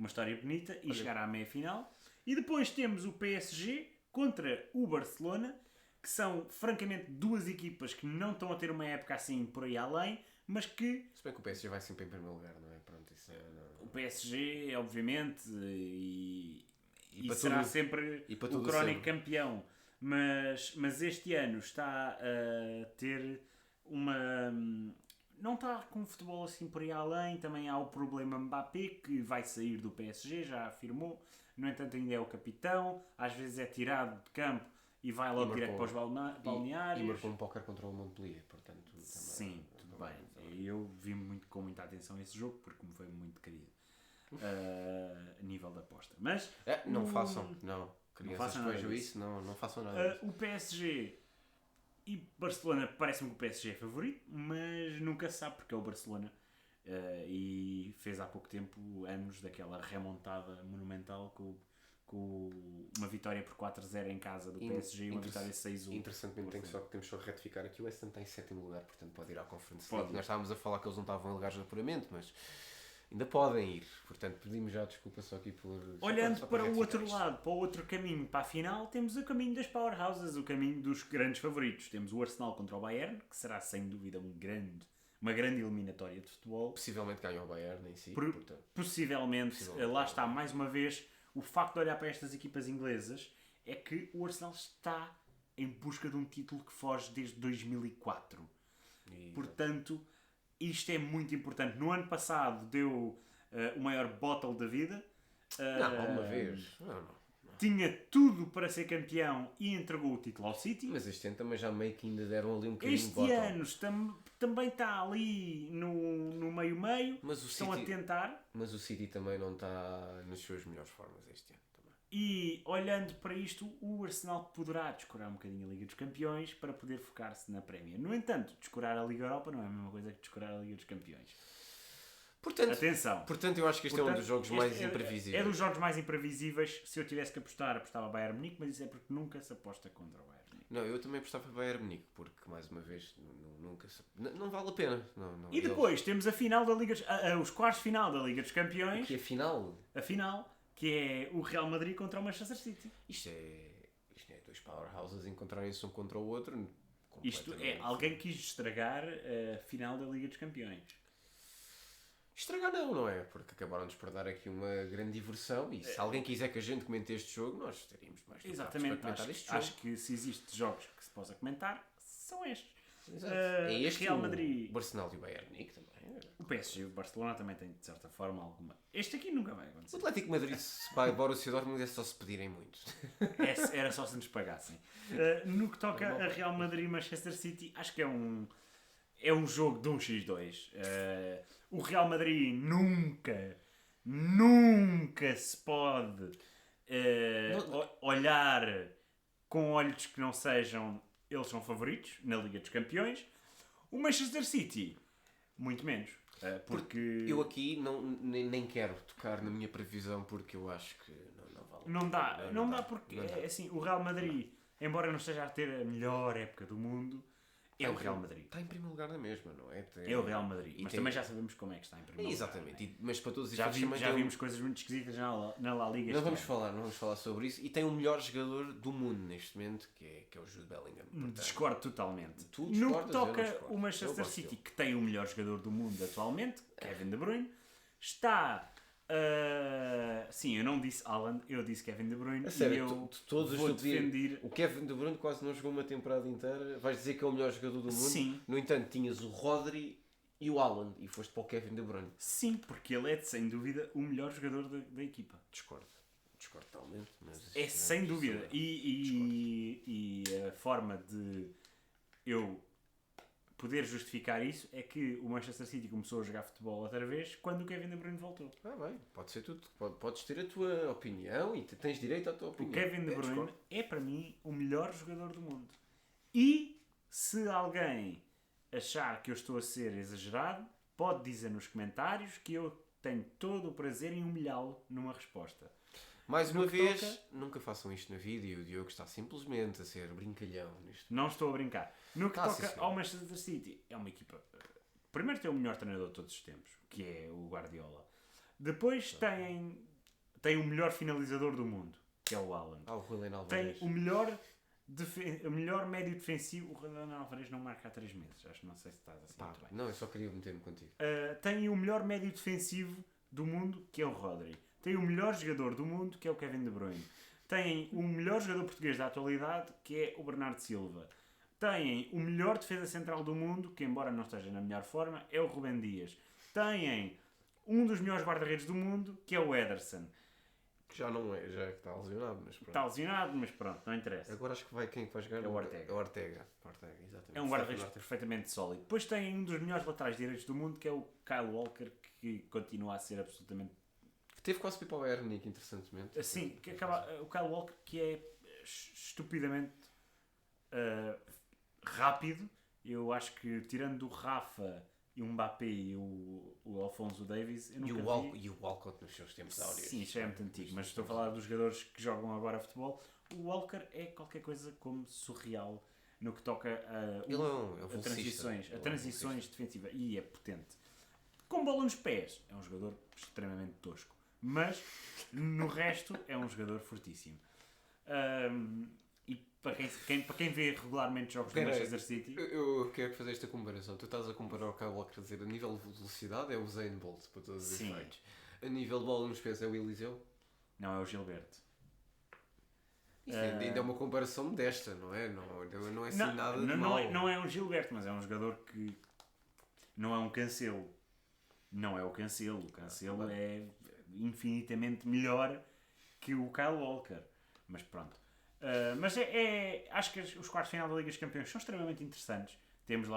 história bonita e chegar à meia-final. E depois temos o PSG contra o Barcelona, que são, francamente, duas equipas que não estão a ter uma época assim por aí além, mas que... Se bem que o PSG vai sempre em primeiro lugar, não é? Pronto, isso O PSG, obviamente, e será tudo, sempre o crónico campeão. Mas este ano está a ter uma... Não está com o futebol assim por aí além. Também há o problema Mbappé, que vai sair do PSG, já afirmou. No entanto, ainda é o capitão. Às vezes é tirado de campo e vai logo direto para os balneários. E marcou um póquer contra o Montpellier, portanto... Também, sim, tudo bem. Eu vi com muita atenção esse jogo, porque me foi muito querido. A nível da aposta. Mas... não façam, não. Crianças que vejam isso, não façam nada. O PSG... E Barcelona, parece-me que o PSG é favorito, mas nunca se sabe, porque é o Barcelona. E fez há pouco tempo anos daquela remontada monumental com uma vitória por 4-0 em casa do PSG e uma vitória 6-1. Interessantemente, temos só que retificar aqui: o West Ham está em 7º lugar, portanto pode ir à Conference League. Nós estávamos a falar que eles não estavam em lugares de apuramento, mas ainda podem ir. Portanto, pedimos já desculpa só aqui por... Olhando para o outro lado, para o outro caminho, para a final, temos o caminho das powerhouses, o caminho dos grandes favoritos. Temos o Arsenal contra o Bayern, que será sem dúvida uma grande eliminatória de futebol. Possivelmente ganha o Bayern em si. Possivelmente. Lá está, mais uma vez, o facto de olhar para estas equipas inglesas é que o Arsenal está em busca de um título que foge desde 2004. Portanto, isto é muito importante. No ano passado deu o maior bottle da vida. Não, uma vez. Não. Tinha tudo para ser campeão e entregou o título ao City. Mas este ano também já meio que ainda deram ali um bocadinho de bottle. Este ano também está ali no meio-meio. Estão a tentar. Mas o City também não está nas suas melhores formas este ano. E olhando para isto, o Arsenal poderá descurar um bocadinho a Liga dos Campeões para poder focar-se na Premier. No entanto, descurar a Liga Europa não é a mesma coisa que descurar a Liga dos Campeões. Atenção. Portanto, eu acho que este é um dos jogos mais imprevisíveis. É dos jogos mais imprevisíveis. Se eu tivesse que apostar, apostava Bayern Munique, mas isso é porque nunca se aposta contra o Bayern Munique. Não, eu também apostava Bayern Munique, porque, mais uma vez, nunca se... não vale a pena. E depois temos a final da Liga... os quartos de final da Liga dos Campeões. Que é a final? A final, que é o Real Madrid contra o Manchester City. Isto é dois powerhouses encontrarem-se um contra o outro. Isto é, alguém quis estragar a final da Liga dos Campeões. Estragar não é? Porque acabaram de esperar aqui uma grande diversão e se alguém quiser que a gente comente este jogo, nós teríamos mais do Exatamente, para comentar este jogo. acho que se existem jogos que se possa comentar, são estes. É este Real Madrid, o Arsenal e o Bayern Munique também. o PSG e o Barcelona também têm, de certa forma, alguma. Este aqui nunca vai O acontecer. Atlético de Madrid, se vai embora o Borussia Dortmund, é só se pedirem muito. Era só se nos pagassem. No que toca a Real Madrid e Manchester City, acho que é um jogo de 1x2. O Real Madrid nunca se pode olhar com olhos que não sejam eles são favoritos na Liga dos Campeões. O Manchester City, muito menos. Porque eu aqui nem quero tocar na minha previsão porque eu acho que não vale. Não dá porque assim, o Real Madrid, embora não esteja a ter a melhor época do mundo, é o Real Madrid. Está em primeiro lugar na mesma, não é? É o Real Madrid. Mas também já sabemos como é que está em primeiro lugar. Exatamente. Mas para todos os já vimos coisas muito esquisitas na La Liga. Não vamos falar sobre isso. E tem o melhor jogador do mundo neste momento, que é o Jude Bellingham. Portanto, discordo totalmente. Tu No que toca o Manchester City, que tem o melhor jogador do mundo atualmente, Kevin De Bruyne, está... sim, eu não disse Haaland, eu disse Kevin De Bruyne. Sério, e eu todos vou defender... O Kevin De Bruyne quase não jogou uma temporada inteira. Vais dizer que é o melhor jogador do mundo? Sim. No entanto, tinhas o Rodri e o Haaland e foste para o Kevin De Bruyne. Sim, porque ele é, sem dúvida, o melhor jogador da equipa. Discordo totalmente. Mas é sem dúvida. E a forma de eu poder justificar isso é que o Manchester City começou a jogar futebol outra vez quando o Kevin De Bruyne voltou. Bem, pode ser tudo. Podes ter a tua opinião e tens direito à tua opinião. O Kevin De Bruyne é para mim o melhor jogador do mundo. E se alguém achar que eu estou a ser exagerado, pode dizer nos comentários que eu tenho todo o prazer em humilhá-lo numa resposta. Mais uma vez, nunca façam isto na vida e o Diogo está simplesmente a ser brincalhão nisto. Não estou a brincar. No que toca ao Manchester City, é uma equipa... Primeiro tem o melhor treinador de todos os tempos, que é o Guardiola. Depois tem o melhor finalizador do mundo, que é o Haaland. O Julián Álvarez. Tem o melhor médio defensivo. O Julián Álvarez não marca há 3 meses. Acho que não sei se estás assim muito bem. Não, eu só queria meter-me contigo. Tem o melhor médio defensivo do mundo, que é o Rodri. Tem o melhor jogador do mundo, que é o Kevin De Bruyne. Tem o melhor jogador português da atualidade, que é o Bernardo Silva. Tem o melhor defesa central do mundo, que embora não esteja na melhor forma, é o Rubén Dias. Tem um dos melhores guarda-redes do mundo, que é o Ederson. Que já não é, já é que está lesionado, mas pronto. Está lesionado, mas pronto, não interessa. Agora acho que quem vai jogar é o Ortega. É o Ortega, exatamente. É um guarda-redes perfeitamente sólido. Depois tem um dos melhores laterais direitos do mundo, que é o Kyle Walker, que continua a ser absolutamente... Teve quase para ir para o Bayern Munique, interessantemente. Sim, o Kyle Walker, que é estupidamente rápido. Eu acho que, tirando o Rafa e o Mbappé e o Alphonso Davies, eu nunca vi... E o Walcott nos seus tempos áureos. Sim, isso é muito antigo, mas estou a falar dos jogadores que jogam agora futebol. O Walker é qualquer coisa como surreal no que toca a transições defensivas. E é potente. Com bola nos pés, é um jogador extremamente tosco. Mas, no resto, é um jogador fortíssimo. E para quem vê regularmente jogos do Manchester City... Eu quero fazer esta comparação. Tu estás a comparar o Kyle Walker, dizer, a nível de velocidade é o Usain Bolt, para todos os efeitos. A nível de bola nos pés é o Eliseu? Não, é o Gilberto. Isso ainda é uma comparação modesta, não é? Não é assim nada de mal. Não é um Gilberto, mas é um jogador que... Não é um Cancelo. Não é o Cancelo. O Cancelo é infinitamente melhor que o Kyle Walker. Mas pronto. Mas acho que os quartos de final da Liga dos Campeões são extremamente interessantes. Temos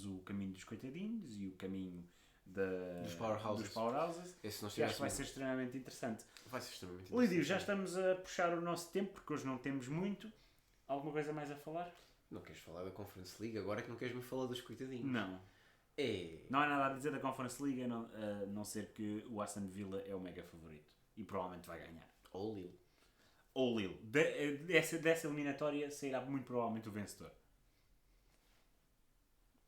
o caminho dos coitadinhos e o caminho dos powerhouses. Esse nós E acho que vai tivéssemos- ser extremamente interessante. vai ser extremamente Lídio, interessante. já estamos a puxar o nosso tempo, porque hoje não temos muito. Alguma coisa mais a falar? Não queres falar da Conference League? Agora é que não queres me falar dos coitadinhos. Não. É. Não há nada a dizer da Conference League, a não ser que o Aston Villa é o mega favorito. E provavelmente vai ganhar. Ou Lille. Ou o Lille. Dessa eliminatória sairá muito provavelmente o vencedor.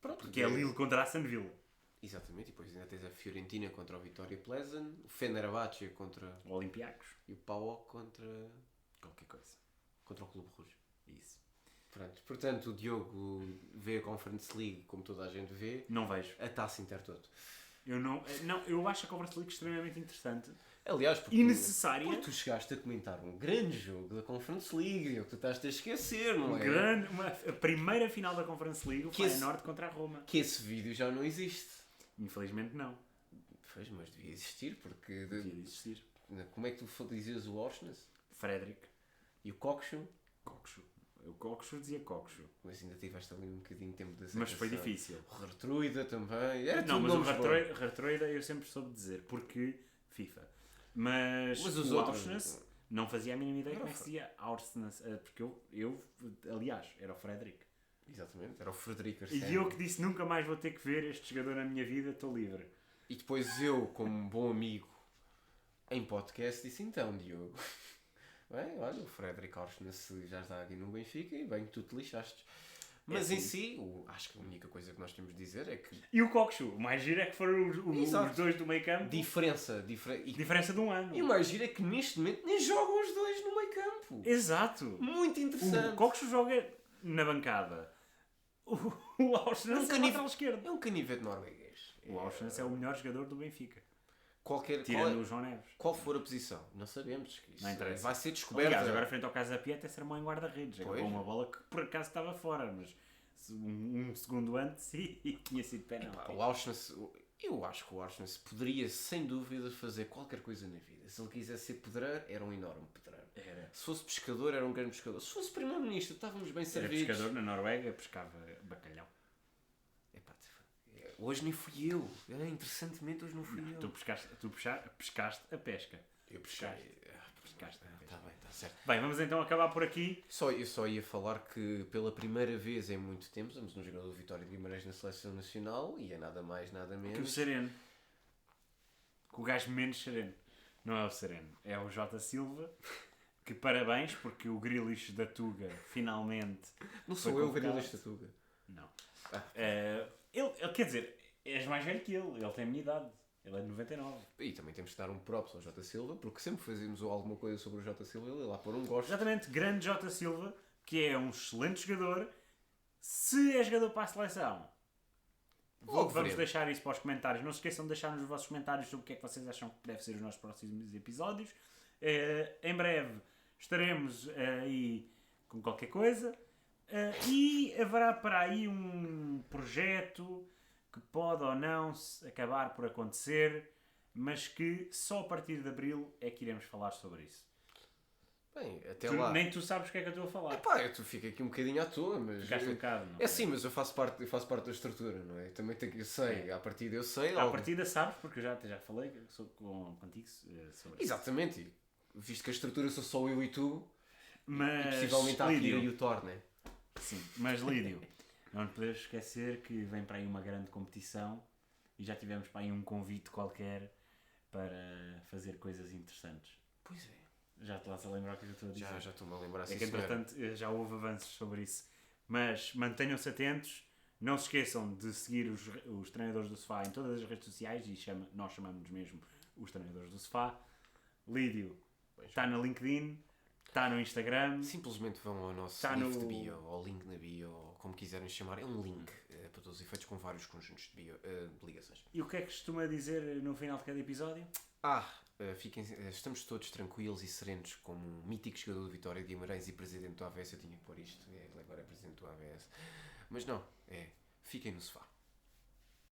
Pronto. Porque é Lille contra Aston Villa. Exatamente. E depois ainda tens a Fiorentina contra o Vitória Pleasant, o Fenerbahçe contra... Olympiacos. e o PAOK contra Qualquer coisa. o Clube Rouge. Isso. Pronto. Portanto, o Diogo vê a Conference League como toda a gente vê. Não vejo. A Taça Intertoto. Eu acho a Conference League extremamente interessante. Aliás, porque E necessária. porque tu chegaste a comentar um grande jogo da Conference League, é o que tu estás a esquecer, não é? A primeira final da Conference League, o Que esse- Feyenoord contra a Roma. Que esse vídeo já não existe. Infelizmente não. Pois, mas devia existir, porque... Devia de existir. Como é que tu dizias o Orsnes? Frederick. E o Cockshoe? Coxo. Eu Coxo dizia Coxo. Mas ainda tiveste ali um bocadinho de tempo de Mas foi aceitação. difícil. O Retruida também. Era Não, tudo mas o nomes bons. Retroida eu sempre soube dizer, porque FIFA. Mas Mas os o outros- Auschwitz não fazia a mínima ideia Era como é que se dizia Auschwitz, porque aliás, era o Frederick. Exatamente, era o Frederico E Arsene. eu que disse nunca mais vou ter que ver este jogador na minha vida, estou livre. E depois eu, como um bom amigo em podcast, disse então, Diogo. Bem, olha, o Frederico Aursnes já está aqui no Benfica e bem que tu te lixaste. Mas É em assim. si, acho que a única coisa que nós temos de dizer é que E o Coxo, o mais giro é que foram os Exato. dois do meio campo, diferença diferença de um ano. e o mais giro é que neste momento nem jogam os dois no meio campo. Exato. Muito interessante. O Coxo joga na bancada. O Auschwitz é o canivete. lateral esquerdo. É um canivete norueguês. O Auschwitz é o melhor jogador do Benfica. Qual Tirando o João Neves. for a posição? Não sabemos. Que isso Não interessa. vai ser descoberto. Aliás, agora frente ao Casa Pia até sermão em guarda-redes. Pois. Agarrou uma bola que por acaso estava fora, mas um segundo antes e tinha sido penal. Pá, o Auschwitz, eu acho que o Auschwitz poderia, sem dúvida, fazer qualquer coisa na vida. Se ele quisesse ser pedreiro, era um enorme pedreiro. Era Se fosse pescador, era um grande pescador. Se fosse primeiro-ministro, estávamos bem servidos. pescador na Noruega, pescava bacalhau. Epá, hoje nem fui eu. Interessantemente, hoje não fui eu. Tu pescaste a pesca. Eu pesquei. Pescaste a pesca. Está bem, está certo. Bem, vamos então acabar por aqui. Eu só ia falar que pela primeira vez em muito tempo temos um jogador do Vitória de Guimarães na Seleção Nacional e é nada mais, nada Que o menos. sereno. Que o gajo menos sereno. Não é o sereno, é o Jota Silva. Que parabéns, porque o Grealish da Tuga finalmente. Não foi sou eu o convocado. Grealish da Tuga. Não. Ah. Ele, quer dizer, és mais velho que ele tem a minha idade. Ele é de 99. E também temos que dar um props ao Jota Silva, porque sempre fazemos alguma coisa sobre o Jota Silva, ele lá pôr um gosto. Exatamente, grande Jota Silva, que é um excelente jogador. Se é jogador para a seleção, vamos veremos. deixar isso para os comentários. Não se esqueçam de deixar nos vossos comentários sobre o que é que vocês acham que deve ser os nossos próximos episódios. Em breve estaremos aí com qualquer coisa. E haverá para aí um projeto que pode ou não acabar por acontecer, mas que só a partir de Abril é que iremos falar sobre isso. Bem, até lá. Nem tu sabes o que é que eu estou a falar. Epá, tu fica aqui um bocadinho à toa, mas. Ficaste um bocado, não É sim, mas eu faço parte da estrutura, não é? Também tenho, eu sei, à partida eu sei. À algo. partida sabes, porque eu já falei contigo sobre isso. Exatamente, e visto que a estrutura sou só eu e tu, Mas, e possivelmente a Akira Lídio, e o Thor, né? sim, mas Lídio, não te podemos esquecer que vem para aí uma grande competição e já tivemos para aí um convite qualquer para fazer coisas interessantes. Pois é. Já te estás a lembrar o que eu estou a dizer? Já estou-me a lembrar É assim, que entretanto já houve avanços sobre isso. Mas mantenham-se atentos, não se esqueçam de seguir os treinadores do sofá em todas as redes sociais e nós chamamos-nos mesmo os treinadores do sofá. Lídio está no LinkedIn, está no Instagram. Simplesmente vão ao nosso Tá link no- de bio, ao link na bio, ou como quiserem chamar. É um link para todos os efeitos com vários conjuntos de, de ligações. E o que é que costuma dizer no final de cada episódio? Estamos todos tranquilos e serenos como um mítico jogador do Vitória de Guimarães e presidente do AVS. Eu tinha que pôr isto, ele agora é presidente do AVS. Mas não, fiquem no sofá.